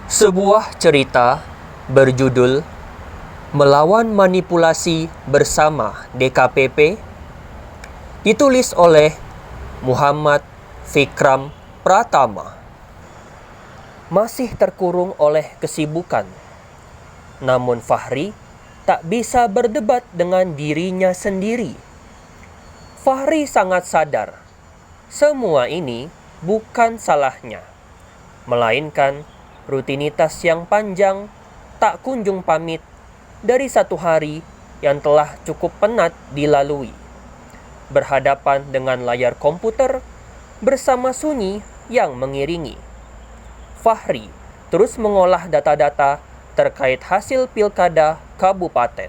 Sebuah cerita berjudul Melawan Manipulasi Bersama DKPP ditulis oleh Muhammad Fikram Pratama. Masih terkurung oleh kesibukan, namun Fahri tak bisa berdebat dengan dirinya sendiri. Fahri sangat sadar, semua ini bukan salahnya, melainkan rutinitas yang panjang tak kunjung pamit dari satu hari yang telah cukup penat dilalui. Berhadapan dengan layar komputer bersama sunyi yang mengiringi. Fahri terus mengolah data-data terkait hasil pilkada kabupaten.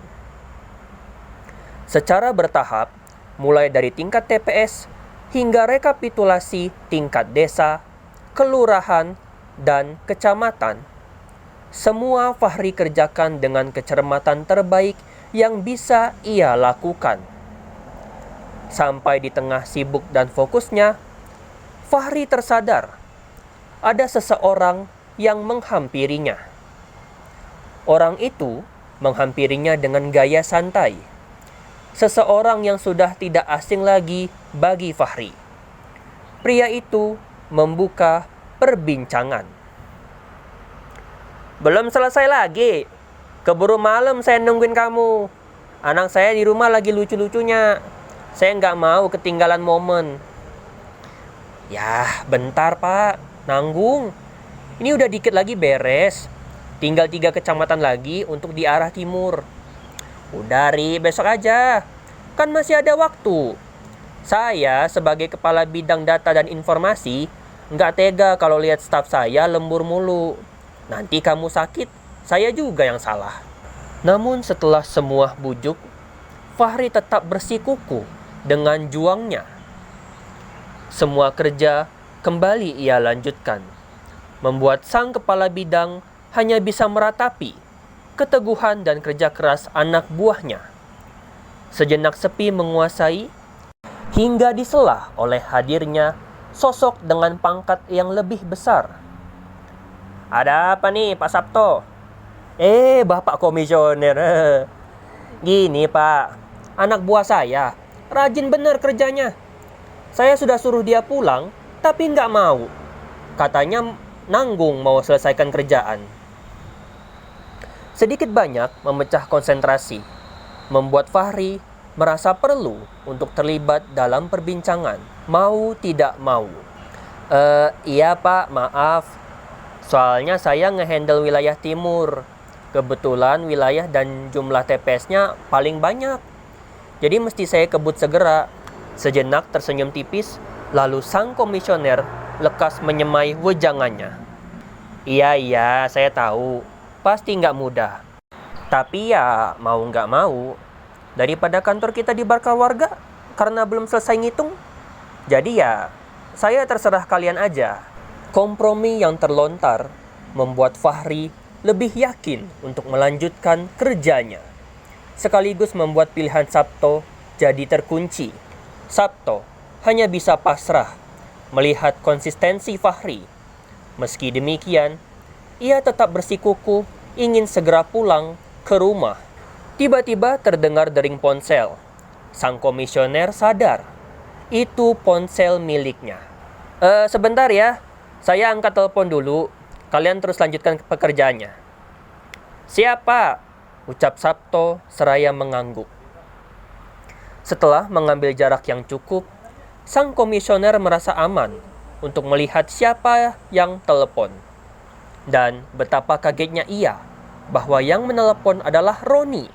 Secara bertahap, mulai dari tingkat TPS hingga rekapitulasi tingkat desa, kelurahan, dan kecamatan. Semua Fahri kerjakan dengan kecermatan terbaik yang bisa ia lakukan. Sampai di tengah sibuk dan fokusnya, Fahri tersadar ada seseorang yang menghampirinya. Orang itu menghampirinya dengan gaya santai. Seseorang yang sudah tidak asing lagi bagi Fahri. Pria itu membuka perbincangan. Belum selesai lagi. Keburu malam saya nungguin kamu. Anak saya di rumah lagi lucu-lucunya. Saya nggak mau ketinggalan momen. Yah, bentar pak. Nanggung. Ini udah dikit lagi beres. Tinggal 3 kecamatan lagi untuk di arah timur. Udah Ri, besok aja. Kan masih ada waktu. Saya sebagai kepala bidang data dan informasi nggak tega kalau lihat staf saya lembur mulu. Nanti kamu sakit, saya juga yang salah. Namun setelah semua bujuk, Fahri tetap bersikukuh dengan juangnya. Semua kerja kembali ia lanjutkan, membuat sang kepala bidang hanya bisa meratapi keteguhan dan kerja keras anak buahnya. Sejenak sepi menguasai, hingga disela oleh hadirnya sosok dengan pangkat yang lebih besar. Ada apa nih Pak Sabto? Bapak komisioner. Gini Pak, anak buah saya rajin bener kerjanya. Saya sudah suruh dia pulang, tapi nggak mau. Katanya nanggung mau selesaikan kerjaan. Sedikit banyak memecah konsentrasi, membuat Fahri merasa perlu untuk terlibat dalam perbincangan, mau tidak mau. Iya Pak, maaf. Soalnya saya ngehandle wilayah timur. Kebetulan wilayah dan jumlah TPS-nya paling banyak. Jadi mesti saya kebut segera. Sejenak tersenyum tipis, lalu sang komisioner lekas menyemai wejangannya. Iya, saya tahu. Pasti nggak mudah. Tapi ya mau nggak mau, daripada kantor kita dibakar warga karena belum selesai ngitung. Jadi ya, saya terserah kalian aja. Kompromi yang terlontar membuat Fahri lebih yakin untuk melanjutkan kerjanya. Sekaligus membuat pilihan Sabto jadi terkunci. Sabto hanya bisa pasrah melihat konsistensi Fahri. Meski demikian, ia tetap bersikukuh ingin segera pulang ke rumah. Tiba-tiba terdengar dering ponsel. Sang komisioner sadar, itu ponsel miliknya. Sebentar ya, saya angkat telepon dulu. Kalian terus lanjutkan pekerjaannya. Siapa? Ucap Sabto seraya mengangguk. Setelah mengambil jarak yang cukup, sang komisioner merasa aman untuk melihat siapa yang telepon. Dan betapa kagetnya ia bahwa yang menelepon adalah Roni,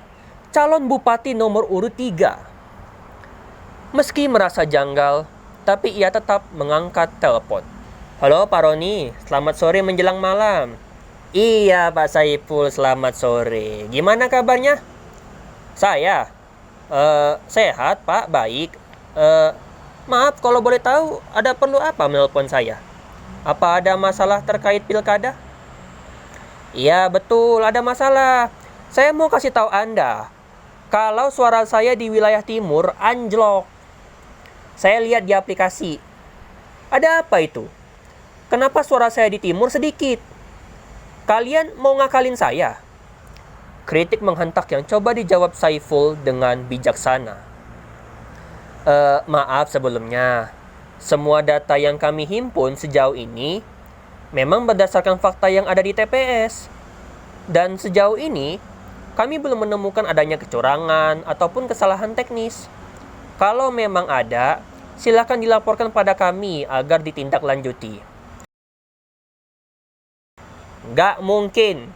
calon bupati nomor urut 3. Meski merasa janggal, tapi ia tetap mengangkat telepon. Halo Pak Roni, selamat sore menjelang malam. Iya Pak Saiful, selamat sore. Gimana kabarnya? Saya? Sehat Pak, baik. Maaf kalau boleh tahu, ada perlu apa menelpon saya? Apa ada masalah terkait pilkada? Iya betul, ada masalah. Saya mau kasih tahu Anda, kalau suara saya di wilayah timur anjlok. Saya lihat di aplikasi. Ada apa itu? Kenapa suara saya di timur sedikit? Kalian mau ngakalin saya? Kritik menghentak yang coba dijawab Saiful dengan bijaksana. Maaf sebelumnya. Semua data yang kami himpun sejauh ini memang berdasarkan fakta yang ada di TPS. Dan sejauh ini, kami belum menemukan adanya kecurangan ataupun kesalahan teknis. Kalau memang ada, silakan dilaporkan pada kami agar ditindaklanjuti. Nggak mungkin.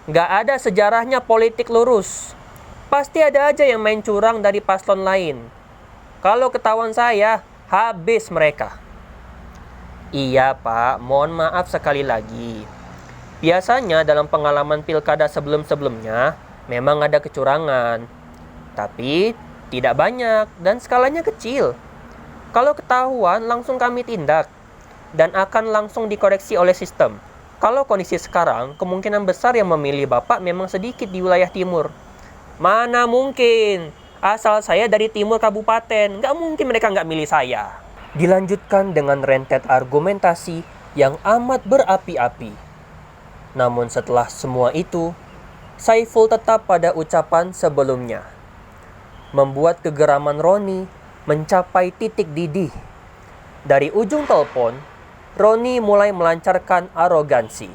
Nggak ada sejarahnya politik lurus. Pasti ada aja yang main curang dari paslon lain. Kalau ketahuan saya, habis mereka. Iya Pak, mohon maaf sekali lagi. Biasanya dalam pengalaman pilkada sebelum-sebelumnya, memang ada kecurangan. Tapi tidak banyak dan skalanya kecil. Kalau ketahuan, langsung kami tindak. Dan akan langsung dikoreksi oleh sistem. Kalau kondisi sekarang, kemungkinan besar yang memilih Bapak memang sedikit di wilayah timur. Mana mungkin? Asal saya dari timur kabupaten, nggak mungkin mereka nggak milih saya. Dilanjutkan dengan rentet argumentasi yang amat berapi-api. Namun setelah semua itu, Saiful tetap pada ucapan sebelumnya. Membuat kegeraman Roni mencapai titik didih. Dari ujung telepon, Roni mulai melancarkan arogansi.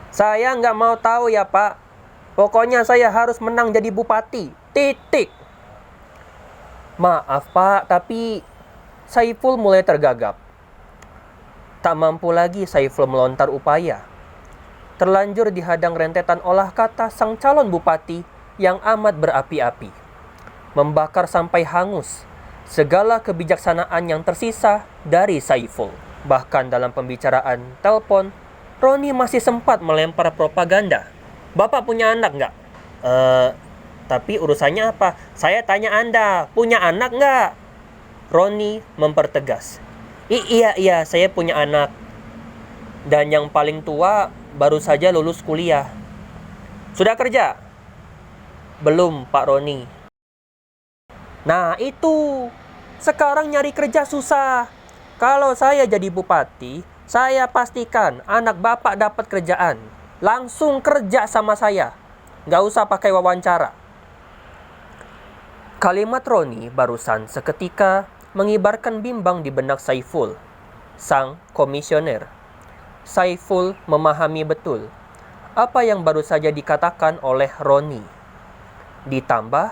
Saya nggak mau tahu ya Pak. Pokoknya saya harus menang jadi bupati. Titik. Maaf Pak, tapi Saiful mulai tergagap. Tak mampu lagi Saiful melontar upaya. Terlanjur dihadang rentetan olah kata sang calon bupati yang amat berapi-api. Membakar sampai hangus segala kebijaksanaan yang tersisa dari Saiful. Bahkan dalam pembicaraan telepon, Roni masih sempat melempar propaganda. Bapak punya anak nggak? Tapi urusannya apa? Saya tanya Anda, punya anak nggak? Roni mempertegas. Iya, saya punya anak. Dan yang paling tua baru saja lulus kuliah. Sudah kerja? Belum, Pak Roni. Nah itu, sekarang nyari kerja susah. Kalau saya jadi bupati, saya pastikan anak Bapak dapat kerjaan. Langsung kerja sama saya. Nggak usah pakai wawancara. Kalimat Roni barusan seketika mengibarkan bimbang di benak Saiful, sang komisioner. Saiful memahami betul apa yang baru saja dikatakan oleh Roni. Ditambah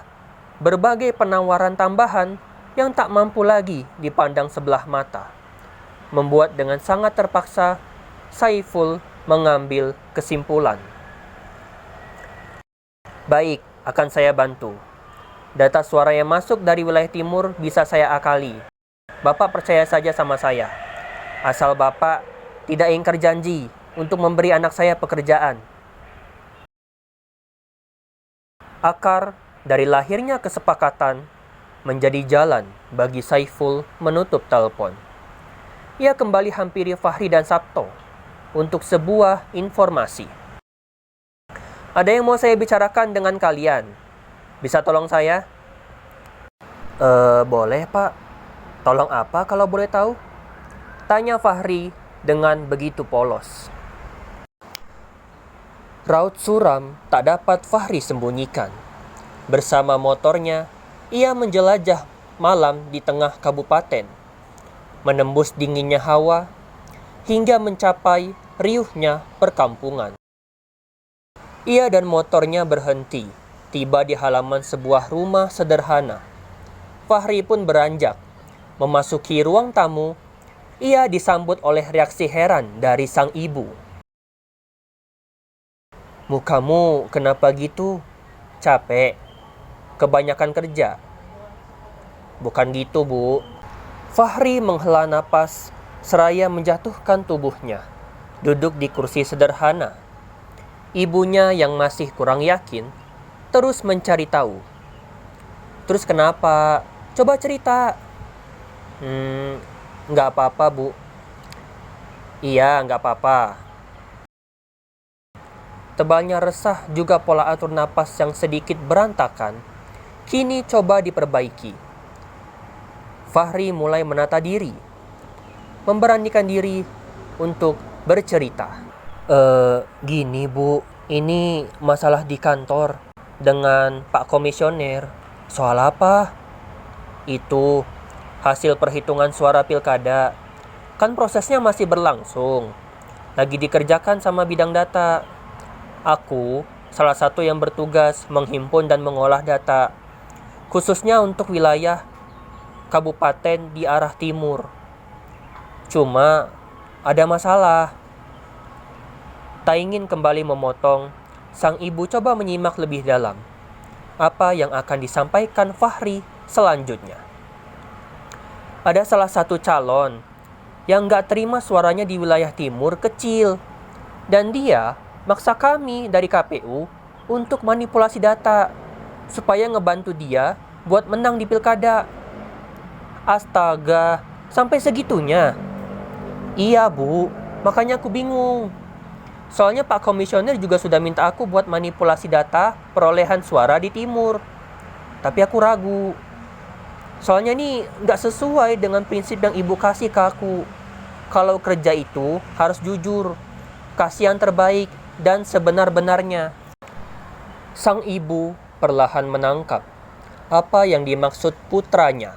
berbagai penawaran tambahan yang tak mampu lagi dipandang sebelah mata. Membuat dengan sangat terpaksa Saiful mengambil kesimpulan. Baik, akan saya bantu. Data suara yang masuk dari wilayah timur bisa saya akali. Bapak percaya saja sama saya. Asal Bapak tidak ingkar janji untuk memberi anak saya pekerjaan. Akar dari lahirnya kesepakatan menjadi jalan bagi Saiful menutup telepon. Ia kembali hampiri Fahri dan Sabto untuk sebuah informasi. Ada yang mau saya bicarakan dengan kalian. Bisa tolong saya? Boleh Pak. Tolong apa kalau boleh tahu? Tanya Fahri dengan begitu polos. Raut suram tak dapat Fahri sembunyikan. Bersama motornya, ia menjelajah malam di tengah kabupaten. Menembus dinginnya hawa, hingga mencapai riuhnya perkampungan. Ia dan motornya berhenti, tiba di halaman sebuah rumah sederhana. Fahri pun beranjak, memasuki ruang tamu. Ia disambut oleh reaksi heran dari sang ibu. Mukamu kenapa gitu? Capek? Kebanyakan kerja? Bukan gitu, Bu. Fahri menghela napas seraya menjatuhkan tubuhnya, duduk di kursi sederhana. Ibunya yang masih kurang yakin terus mencari tahu. Terus kenapa? Coba cerita. Nggak apa-apa, Bu. Iya, nggak apa-apa. Tebalnya resah juga pola atur napas yang sedikit berantakan, kini coba diperbaiki. Fahri mulai menata diri, memberanikan diri untuk bercerita. Gini Bu, ini masalah di kantor dengan Pak Komisioner. Soal apa? Itu hasil perhitungan suara pilkada. Kan prosesnya masih berlangsung. Lagi dikerjakan sama bidang data. Aku salah satu yang bertugas menghimpun dan mengolah data, khususnya untuk wilayah kabupaten di arah timur. Cuma ada masalah. Tak ingin kembali memotong, sang ibu coba menyimak lebih dalam apa yang akan disampaikan Fahri selanjutnya. Ada salah satu calon yang gak terima suaranya di wilayah timur kecil, dan dia maksa kami dari KPU untuk manipulasi data supaya ngebantu dia buat menang di pilkada. Astaga, sampai segitunya? Iya Bu, makanya aku bingung. Soalnya Pak Komisioner juga sudah minta aku buat manipulasi data perolehan suara di timur. Tapi aku ragu. Soalnya ini nggak sesuai dengan prinsip yang ibu kasih ke aku. Kalau kerja itu harus jujur, kasih yang terbaik, dan sebenar-benarnya. Sang ibu perlahan menangkap apa yang dimaksud putranya.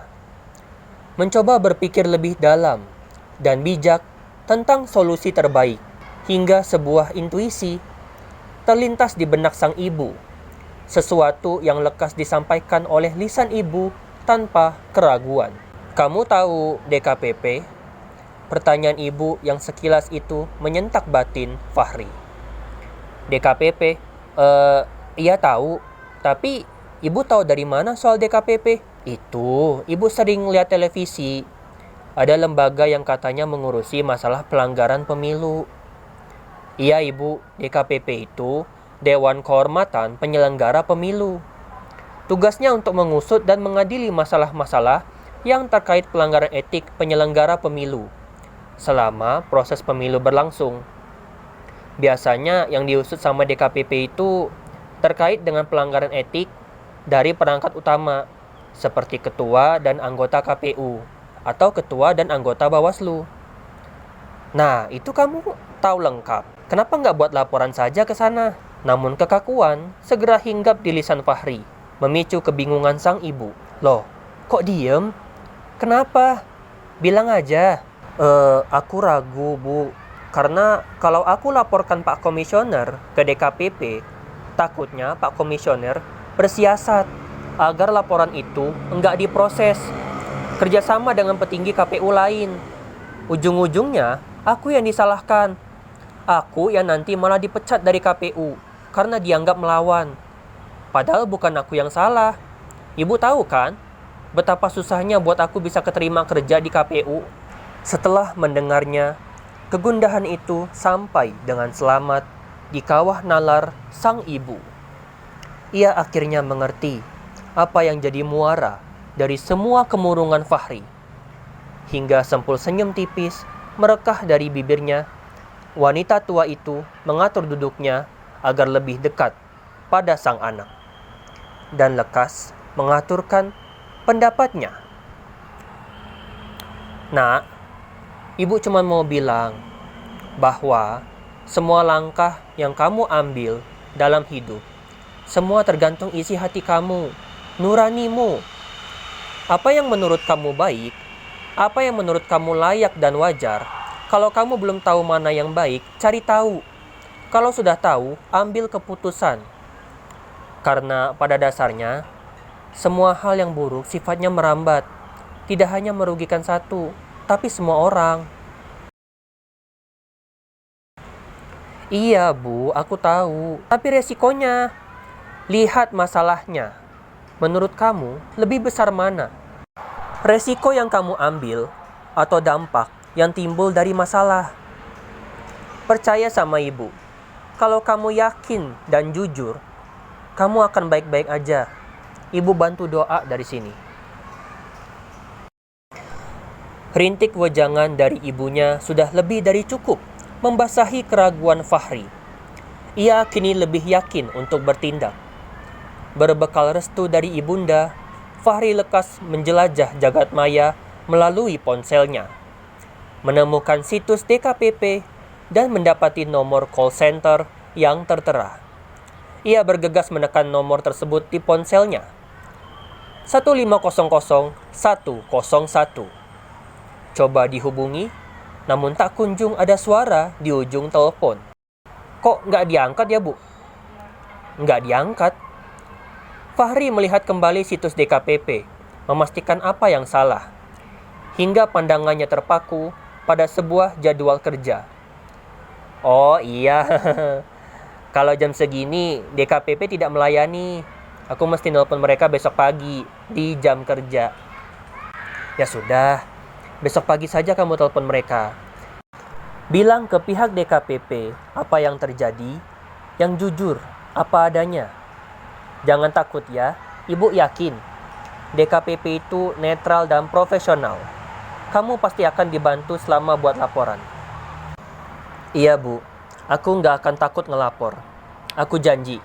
Mencoba berpikir lebih dalam dan bijak tentang solusi terbaik. Hingga sebuah intuisi terlintas di benak sang ibu. Sesuatu yang lekas disampaikan oleh lisan ibu tanpa keraguan. Kamu tahu DKPP? Pertanyaan ibu yang sekilas itu menyentak batin Fahri. DKPP? Iya tahu. Tapi ibu tahu dari mana soal DKPP? Itu, ibu sering lihat televisi. Ada lembaga yang katanya mengurusi masalah pelanggaran pemilu. Iya Ibu, DKPP itu Dewan Kehormatan Penyelenggara Pemilu. Tugasnya untuk mengusut dan mengadili masalah-masalah yang terkait pelanggaran etik penyelenggara pemilu selama proses pemilu berlangsung. Biasanya yang diusut sama DKPP itu terkait dengan pelanggaran etik dari perangkat utama seperti ketua dan anggota KPU atau ketua dan anggota Bawaslu. Nah, itu kamu tahu lengkap. Kenapa nggak buat laporan saja ke sana? Namun kekakuan segera hinggap di lisan Fahri, memicu kebingungan sang ibu. Loh, kok diem? Kenapa? Bilang aja. Aku ragu, Bu. Karena kalau aku laporkan Pak Komisioner ke DKPP, takutnya Pak Komisioner bersiasat agar laporan itu enggak diproses. Kerjasama dengan petinggi KPU lain. Ujung-ujungnya, aku yang disalahkan. Aku yang nanti malah dipecat dari KPU karena dianggap melawan. Padahal bukan aku yang salah. Ibu tahu kan betapa susahnya buat aku bisa keterima kerja di KPU. Setelah mendengarnya, kegundahan itu sampai dengan selamat di kawah nalar sang ibu. Ia akhirnya mengerti apa yang jadi muara dari semua kemurungan Fahri. Hingga sempul senyum tipis merekah dari bibirnya. Wanita tua itu mengatur duduknya agar lebih dekat pada sang anak dan lekas mengaturkan pendapatnya. Nak, ibu cuma mau bilang bahwa semua langkah yang kamu ambil dalam hidup, semua tergantung isi hati kamu, nuranimu. Apa yang menurut kamu baik, apa yang menurut kamu layak dan wajar. Kalau kamu belum tahu mana yang baik, cari tahu. Kalau sudah tahu, ambil keputusan. Karena pada dasarnya, semua hal yang buruk sifatnya merambat. Tidak hanya merugikan satu, tapi semua orang. Iya Bu, aku tahu. Tapi resikonya. Lihat masalahnya. Menurut kamu, lebih besar mana? Resiko yang kamu ambil atau dampak yang timbul dari masalah? Percaya sama ibu. Kalau kamu yakin dan jujur, kamu akan baik-baik aja. Ibu bantu doa dari sini. Rintik wejangan dari ibunya sudah lebih dari cukup membasahi keraguan Fahri. Ia kini lebih yakin untuk bertindak. Berbekal restu dari ibunda, Fahri lekas menjelajah jagat maya melalui ponselnya. Menemukan situs DKPP dan mendapati nomor call center yang tertera. Ia bergegas menekan nomor tersebut di ponselnya. 1500 101. Coba dihubungi, namun tak kunjung ada suara di ujung telepon. Kok nggak diangkat ya, Bu? Nggak diangkat. Fahri melihat kembali situs DKPP, memastikan apa yang salah, hingga pandangannya terpaku pada sebuah jadwal kerja. Oh iya, kalau jam segini DKPP tidak melayani. Aku mesti nelpon mereka besok pagi di jam kerja. Ya sudah, besok pagi saja kamu telepon mereka. Bilang ke pihak DKPP apa yang terjadi, yang jujur, apa adanya. Jangan takut ya, Ibu yakin DKPP itu netral dan profesional. Kamu pasti akan dibantu selama buat laporan. Iya Bu, aku nggak akan takut ngelapor. Aku janji.